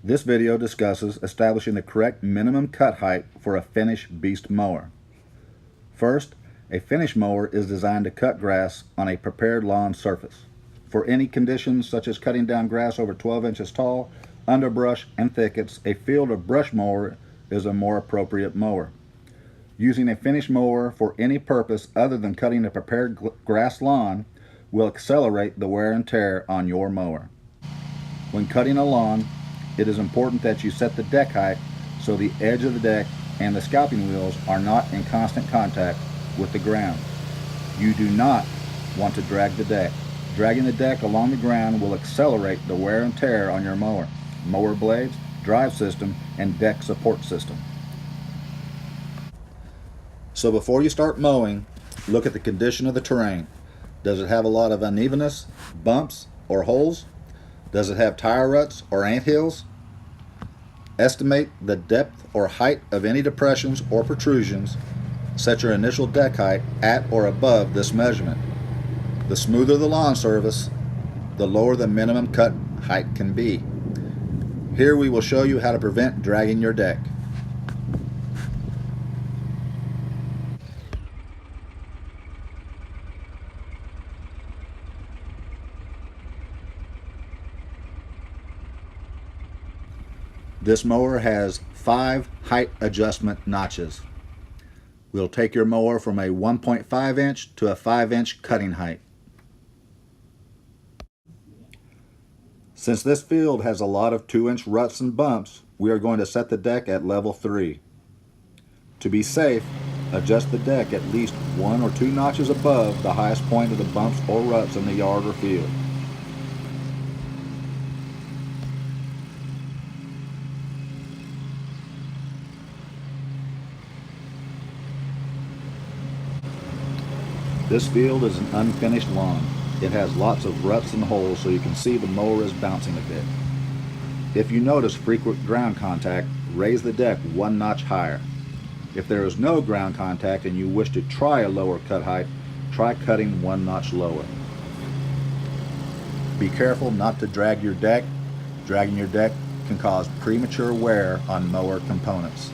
This video discusses establishing the correct minimum cut height for a finish beast mower. First, a finish mower is designed to cut grass on a prepared lawn surface. For any conditions such as cutting down grass over 12 inches tall, underbrush, and thickets, a field or brush mower is a more appropriate mower. Using a finish mower for any purpose other than cutting a prepared grass lawn will accelerate the wear and tear on your mower. When cutting a lawn, it is important that you set the deck height so the edge of the deck and the scalping wheels are not in constant contact with the ground. You do not want to drag the deck. Dragging the deck along the ground will accelerate the wear and tear on your mower, mower blades, drive system, and deck support system. So before you start mowing, look at the condition of the terrain. Does it have a lot of unevenness, bumps, or holes? Does it have tire ruts or anthills? Estimate the depth or height of any depressions or protrusions. Set your initial deck height at or above this measurement. The smoother the lawn surface, the lower the minimum cut height can be. Here we will show you how to prevent dragging your deck. This mower has 5 height adjustment notches. We'll take your mower from a 1.5 inch to a 5 inch cutting height. Since this field has a lot of 2-inch ruts and bumps, we are going to set the deck at level 3. To be safe, adjust the deck at least 1 or 2 notches above the highest point of the bumps or ruts in the yard or field. This field is an unfinished lawn. It has lots of ruts and holes, so you can see the mower is bouncing a bit. If you notice frequent ground contact, raise the deck 1 notch higher. If there is no ground contact and you wish to try a lower cut height, try cutting 1 notch lower. Be careful not to drag your deck. Dragging your deck can cause premature wear on mower components.